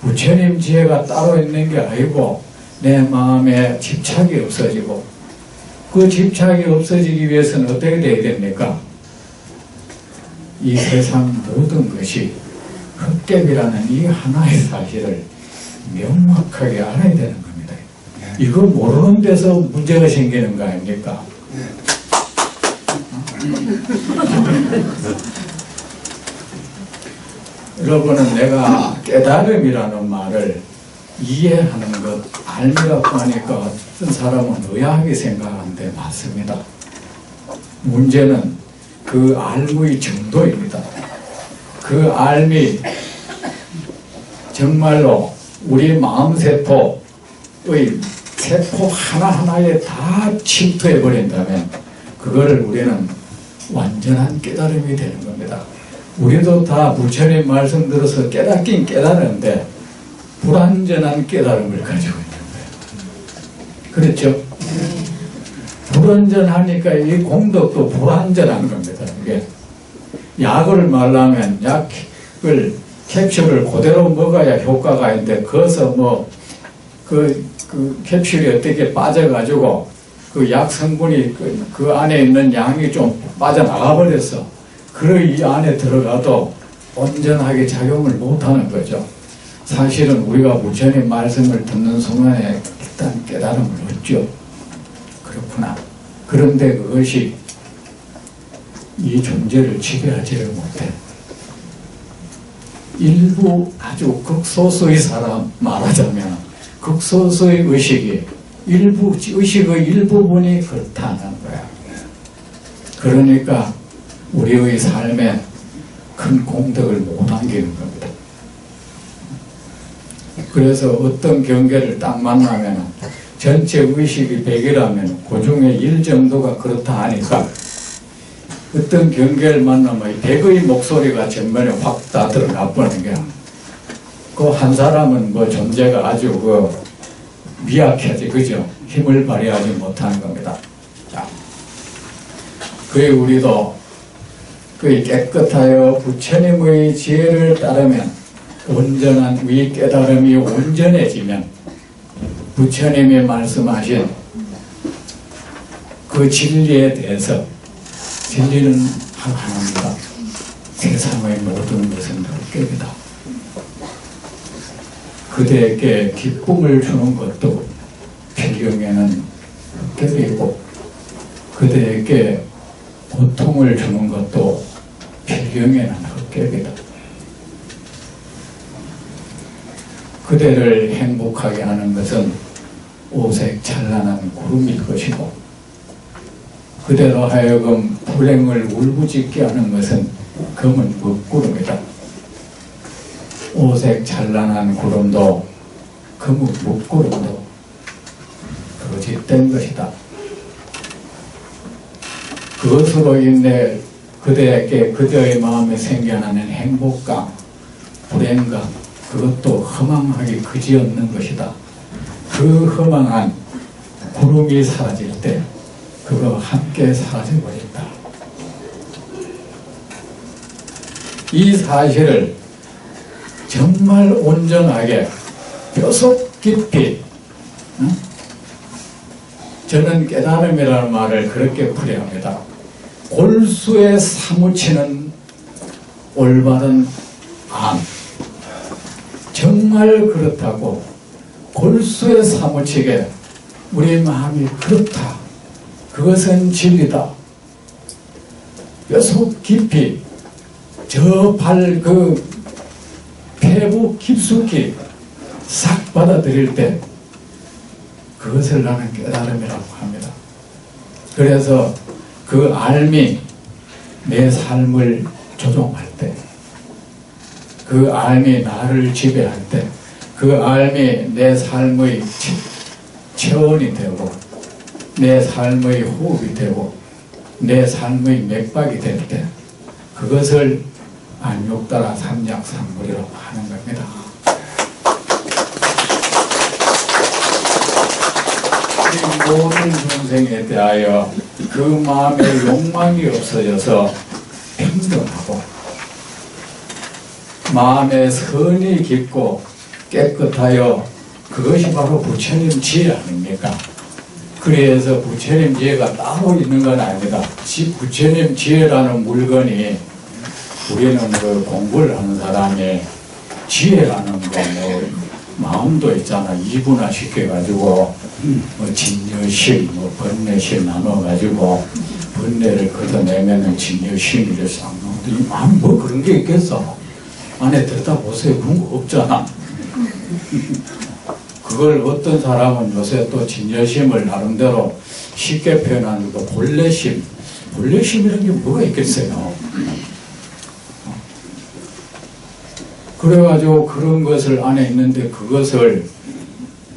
부처님 지혜가 따로 있는 게 아니고 내 마음에 집착이 없어지고 그 집착이 없어지기 위해서는 어떻게 돼야 됩니까? 이 세상 모든 것이 헛개비라는 이 하나의 사실을 명확하게 알아야 되는 겁니다. 이거 모르는 데서 문제가 생기는 거 아닙니까? 여러분은 내가 깨달음이라는 말을 이해하는 것, 알미라고 하니까 어떤 사람은 의아하게 생각하는데 맞습니다. 문제는 그 알무의 정도입니다. 그 알미 정말로 우리 마음세포의 세포 하나하나에 다 침투해 버린다면 그거를 우리는 완전한 깨달음이 되는 겁니다. 우리도 다 부처님 말씀 들어서 깨닫긴 깨달았는데 불완전한 깨달음을 가지고 있는 거예요. 그렇죠? 불완전하니까 이 공덕도 불완전한 겁니다. 이게 약을 말라면 약을 캡슐을 그대로 먹어야 효과가 있는데 거기서 그 캡슐이 어떻게 빠져가지고 그 약 성분이 그 안에 있는 양이 좀 빠져나가 버렸어. 그러 이 안에 들어가도 온전하게 작용을 못하는 거죠. 사실은 우리가 부처님 말씀을 듣는 순간에 일단 깨달음을 얻죠. 그렇구나. 그런데 그것이 이 존재를 지배하지를 못해. 일부 아주 극소수의 사람 말하자면 극소수의 의식의 일부분이 그렇다는 거야. 그러니까 우리의 삶에 큰 공덕을 못 안기는 겁니다. 그래서 어떤 경계를 딱 만나면 전체 의식이 100이라면 그 중에 1 정도가 그렇다 하니까 어떤 경계를 만나면 100의 목소리가 전면에 확 다 들어가 버리는 거야. 그 한 사람은 존재가 아주 미약하지, 그죠? 힘을 발휘하지 못하는 겁니다. 자, 그에 우리도 깨끗하여 부처님의 지혜를 따르면 온전한 위 깨달음이 온전해지면 부처님이 말씀하신 그 진리에 대해서 진리는 하나입니다. 세상의 모든 것은 헛개비다. 그대에게 기쁨을 주는 것도 필경에는 헛개비고 그대에게 고통을 주는 것도 필경에는 헛개비다. 그대를 행복하게 하는 것은 오색 찬란한 구름일 것이고 그대로 하여금 불행을 울부짖게 하는 것은 검은 먹구름이다. 오색 찬란한 구름도 그 먹구름도 거짓된 것이다. 그것으로 인해 그대에게 그대의 마음에 생겨나는 행복감, 불행감, 그것도 허망하기 그지없는 것이다. 그 허망한 구름이 사라질 때 그거 함께 사라져버린다. 이 사실을 정말 온전하게 뼈속 깊이 저는 깨달음이라는 말을 그렇게 풀이합니다. 골수에 사무치는 올바른 암, 정말 그렇다고 골수에 사무치게 우리 마음이 그렇다, 그것은 진리다, 뼈속 깊이 저 폐부 깊숙이 싹 받아들일 때 그것을 나는 깨달음이라고 합니다. 그래서 그 알미 내 삶을 조종할 때, 그 알미 나를 지배할 때, 그 알미 내 삶의 체온이 되고 내 삶의 호흡이 되고 내 삶의 맥박이 될 때 그것을 안욕따라 삼약삼물이라고 하는 겁니다. 이 모든 중생에 대하여 그 마음의 욕망이 없어져서 평등하고 마음의 선이 깊고 깨끗하여 그것이 바로 부처님 지혜 아닙니까? 그래서 부처님 지혜가 따로 있는 건 아닙니다. 부처님 지혜라는 물건이 우리는 그 공부를 하는 사람이 지혜라는 거 마음도 있잖아. 이분화 시켜가지고 진여실, 번뇌실 나눠가지고 번뇌를 걷어내면은 진여실이 됐어. 이 마음 그런 게 있겠어? 안에 들여다보세요. 그런 거 없잖아. 그걸 어떤 사람은 요새 또 진여심을 나름대로 쉽게 표현하는 거 본래심. 본래심이라는 게 뭐가 있겠어요? 그래가지고 그런 것을 안에 있는데 그것을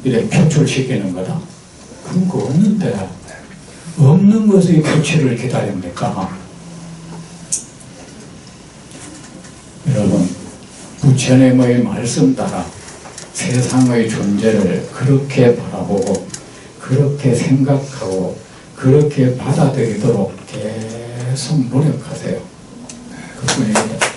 이렇게 표출시키는 거다. 그런 거 없는데, 없는 것의 표출을 기다립니까? 여러분, 부처님의 말씀 따라 세상의 존재를 그렇게 바라보고 그렇게 생각하고 그렇게 받아들이도록 계속 노력하세요. 그뿐입니다.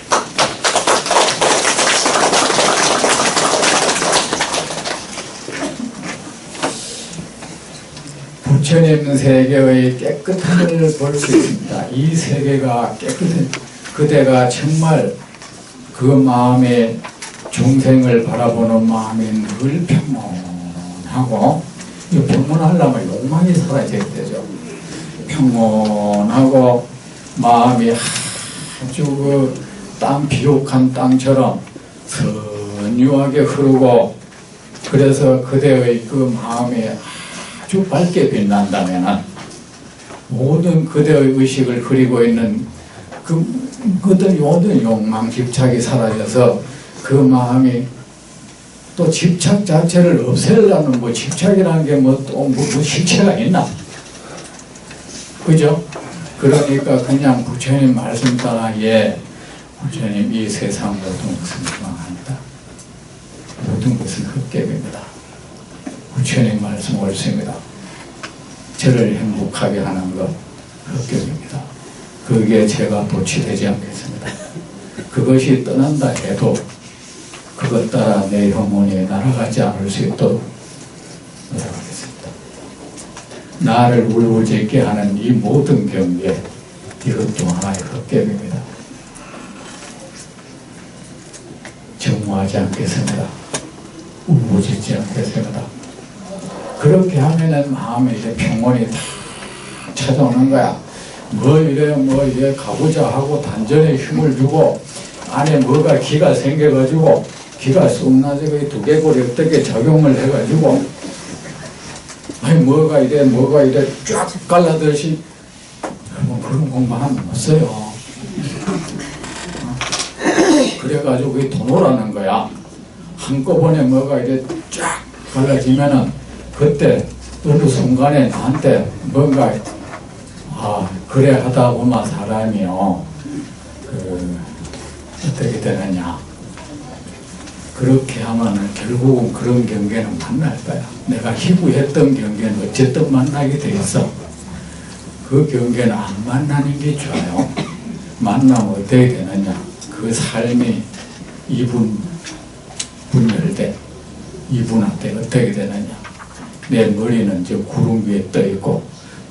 부처님 세계의 깨끗함을 볼 수 있습니다. 이 세계가 깨끗한 그대가 정말 그 마음에 중생을 바라보는 마음이 늘 평온하고, 평온하려면 욕망이 사라져야 되죠. 평온하고 마음이 아주 그 비옥한 땅처럼 선유하게 흐르고, 그래서 그대의 그 마음이 아주 밝게 빛난다면 모든 그대의 의식을 흐리고 있는 그들 모든 욕망, 집착이 사라져서 그 마음이 또 집착 자체를 없애려는 집착이라는 게 또 실체가 있나? 그죠? 그러니까 그냥 부처님 말씀 따라 부처님 이 세상 모든 것은 희망합니다. 모든 것은 헛개입니다. 부처님 말씀 옳습니다. 저를 행복하게 하는 것 헛개입니다. 그게 제가 도취되지 않겠습니다. 그것이 떠난다 해도 그것 따라 내 영혼이 날아가지 않을 수 있도록 노력하겠습니다. 나를 울부짖게 하는 이 모든 경계, 이것도 하나의 헛개입니다. 정화하지 않겠습니다. 울부짖지 않겠습니다. 그렇게 하면은 마음에 이제 평온이 다 찾아오는 거야. 뭐 이래 가보자 하고 단전에 힘을 주고 안에 뭐가 기가 생겨가지고 기가 쑥 나서 두개골이 어떻게 작용을 해가지고 뭐가 이래 쫙 갈라듯이 그런 공부하면 못 써요. 그래가지고 그게 도노라는 거야. 한꺼번에 뭐가 이래 쫙 갈라지면은 그때 어느 순간에 나한테 뭔가 그래 하다 보면 사람이요 어떻게 되느냐, 그렇게 하면은 결국은 그런 경계는 만날 거야. 내가 희구했던 경계는 어쨌든 만나게 돼 있어. 그 경계는 안 만나는 게 좋아요. 만나면 어떻게 되느냐, 그 삶이 분열돼. 이분한테 어떻게 되느냐, 내 머리는 저 구름 위에 떠 있고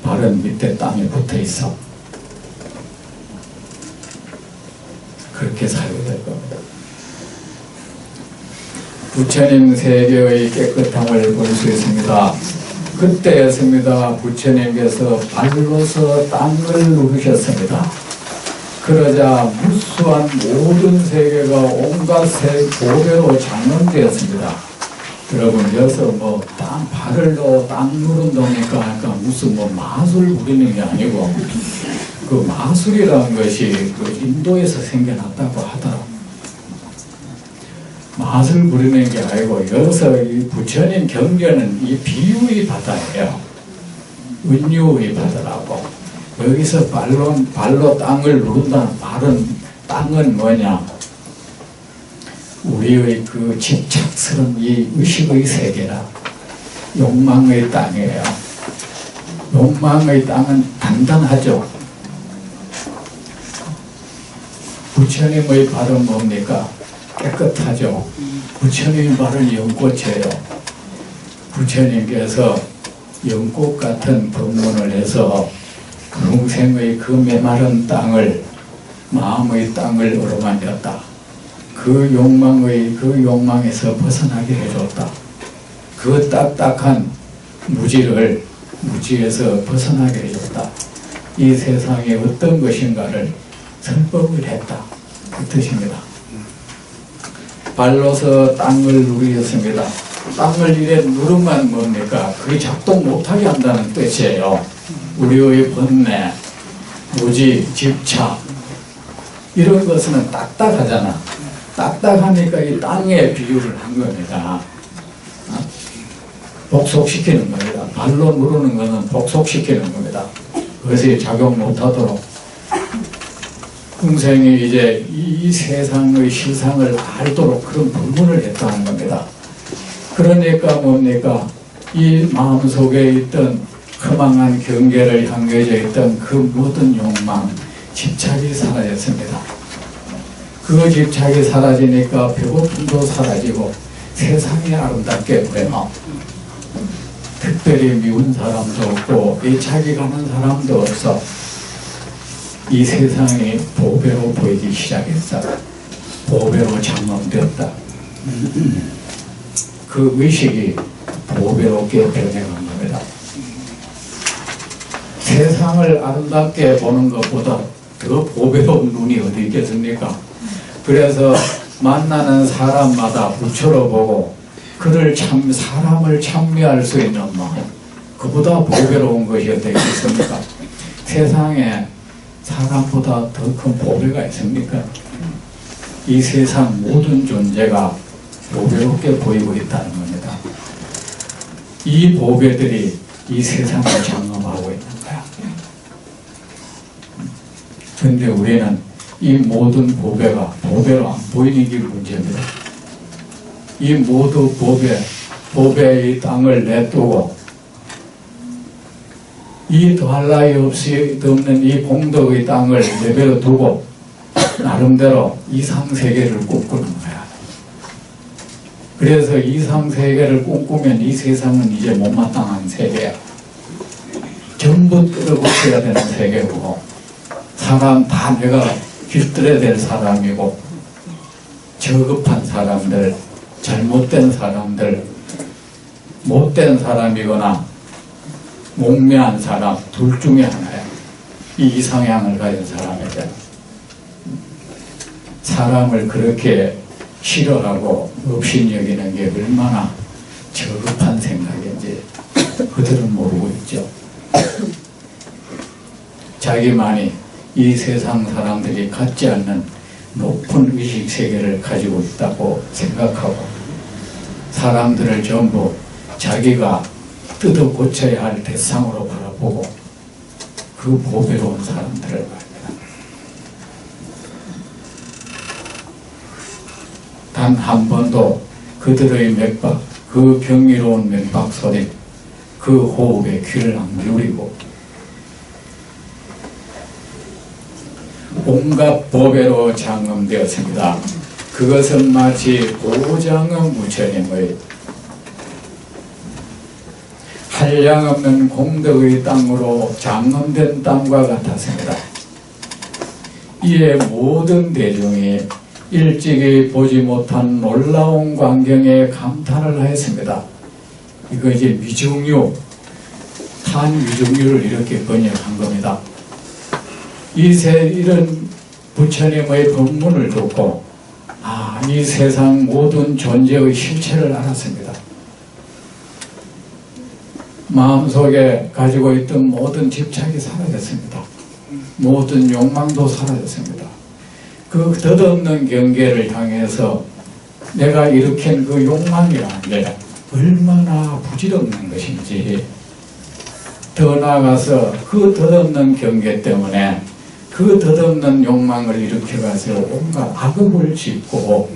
발은 밑에 땅에 붙어 있어. 그렇게 살게 될 겁니다. 부처님 세계의 깨끗함을 볼 수 있습니다. 그때였습니다. 부처님께서 발로서 땅을 누르셨습니다. 그러자 무수한 모든 세계가 온갖 보배로 장엄되었습니다. 여러분, 여기서 발로 땅 누른다니까 약간 무슨 마술 부리는 게 아니고, 그 마술이라는 것이 그 인도에서 생겨났다고 하더라고요. 마술 부리는 게 아니고, 여기서 이 부처님 경계는 이 비유의 바다예요. 은유의 바다라고. 여기서 발로 땅을 누른다는 땅은 뭐냐? 우리의 그 집착스러운 이 의식의 세계라. 욕망의 땅이에요. 욕망의 땅은 단단하죠. 부처님의 발은 뭡니까? 깨끗하죠. 부처님의 발은 연꽃이에요. 부처님께서 연꽃 같은 법문을 해서 평생의 그 메마른 땅을, 마음의 땅을 어루만졌다. 그 욕망에서 벗어나게 해줬다. 그 딱딱한 무지에서 벗어나게 해줬다. 이 세상에 어떤 것인가를 설법을 했다. 그 뜻입니다. 발로서 땅을 누리셨습니다. 땅을 이래 누르면 뭡니까? 그게 작동 못하게 한다는 뜻이에요. 우리의 번뇌, 무지, 집착, 이런 것은 딱딱하잖아. 딱딱하니까 이 땅에 비유를 한 겁니다. 복속시키는 겁니다. 발로 누르는 것은 복속시키는 겁니다. 그것이 작용 못하도록. 중생이 이제 이 세상의 실상을 알도록 그런 법문을 했다는 겁니다. 그러니까 뭡니까? 이 마음속에 있던 허망한 경계를 향해져 있던 그 모든 욕망, 집착이 사라졌습니다. 그 집착이 사라지니까 배고픔도 사라지고 세상이 아름답게 보여. 특별히 미운 사람도 없고 애착이 가는 사람도 없어. 이 세상이 보배로 보이기 시작했어. 보배로 장엄되었다. 그 의식이 보배롭게 변해간 겁니다. 세상을 아름답게 보는 것보다 더 보배로운 눈이 어디 있겠습니까? 그래서 만나는 사람마다 부처로 보고 사람을 찬미할 수 있는 마음, 그보다 보배로운 것이 어디 있습니까? 세상에 사람보다 더 큰 보배가 있습니까? 이 세상 모든 존재가 보배롭게 보이고 있다는 겁니다. 이 보배들이 이 세상을 장엄하고 있는 거야. 그런데 우리는 이 모든 보배가 보배로 안 보이는 게 문제입니다. 이 모두 보배의 땅을 내두고 이 더할 나위 없이 없는 이 공덕의 땅을 내버려 두고 나름대로 이상세계를 꿈꾸는 거야. 그래서 이상세계를 꿈꾸면 이 세상은 이제 못마땅한 세계야. 전부 끌어붙여야 되는 세계고, 사람 다 내가 길들여야 될 사람이고, 저급한 사람들, 잘못된 사람들, 못된 사람이거나 목매한 사람, 둘 중에 하나야. 이 이상향을 가진 사람에게 사람을 그렇게 싫어하고 업신여기는 게 얼마나 저급한 생각인지 그들은 모르고 있죠. 자기만이 이 세상 사람들이 갖지 않는 높은 의식세계를 가지고 있다고 생각하고 사람들을 전부 자기가 뜯어 고쳐야 할 대상으로 바라보고 그 보배로운 사람들을 말합니다. 단 한 번도 그들의 맥박, 그 경이로운 맥박 소리, 그 호흡에 귀를 안 기울이고 온갖 보배로 장엄되었습니다. 그것은 마치 고장엄 부처님의 한량없는 공덕의 땅으로 장엄된 땅과 같았습니다. 이에 모든 대중이 일찍이 보지 못한 놀라운 광경에 감탄을 하였습니다. 이거 이제 위중유, 탄위중유를 이렇게 번역한 겁니다. 이런 부처님의 법문을 듣고 이 세상 모든 존재의 실체를 알았습니다. 마음속에 가지고 있던 모든 집착이 사라졌습니다. 모든 욕망도 사라졌습니다. 그 덧없는 경계를 향해서 내가 일으킨 그 욕망이라는 게 얼마나 부질없는 것인지, 더 나아가서 그 덧없는 경계 때문에 그 덧없는 욕망을 일으켜가서 온갖 악업을 짓고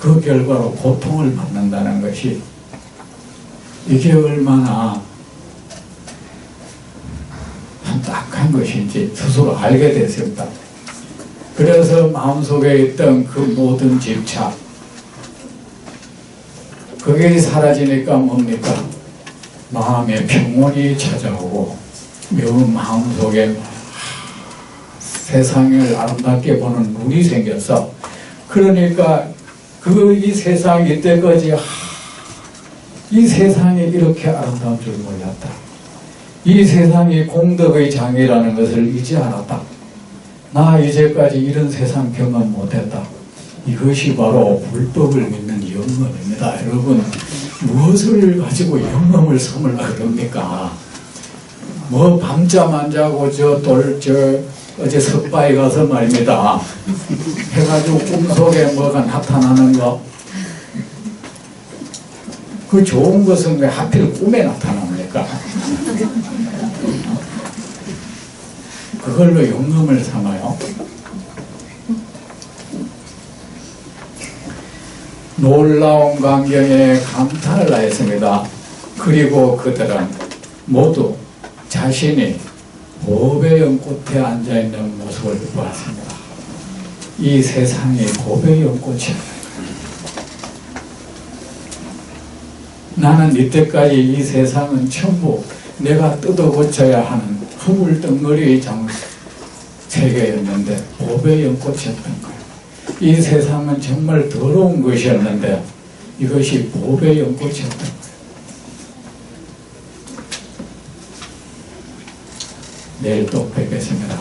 그 결과로 고통을 받는다는 것이 이게 얼마나 딱한 것인지 스스로 알게 됐습니다. 그래서 마음속에 있던 그 모든 집착, 그게 사라지니까 뭡니까? 마음의 평온이 찾아오고 마음속에 세상을 아름답게 보는 눈이 생겨서, 그러니까 이 세상이 이때까지 이 세상이 이렇게 아름다운 줄 몰랐다. 이 세상이 공덕의 장이라는 것을 이제 알았다. 나 이제까지 이런 세상 경험 못했다. 이것이 바로 불법을 믿는 영험입니다. 여러분, 무엇을 가지고 영험을 삼으려고 그럽니까? 뭐 밤잠 안 자고 어제 석바에 가서 말입니다. 해가지고 꿈속에 뭐가 나타나는 거, 그 좋은 것은 왜 하필 꿈에 나타납니까? 그걸로 영감을 삼아요. 놀라운 광경에 감탄을 하였습니다. 그리고 그들은 모두 자신이 보배 연꽃에 앉아있는 모습을 보았습니다. 이 세상이 보배 연꽃이었다. 나는 이때까지 이 세상은 전부 내가 뜯어 고쳐야 하는 허물덩어리의 세계였는데 보배 연꽃이었던 거예요. 이 세상은 정말 더러운 것이었는데 이것이 보배 연꽃이었던 거예요. 내일 또 뵙겠습니다.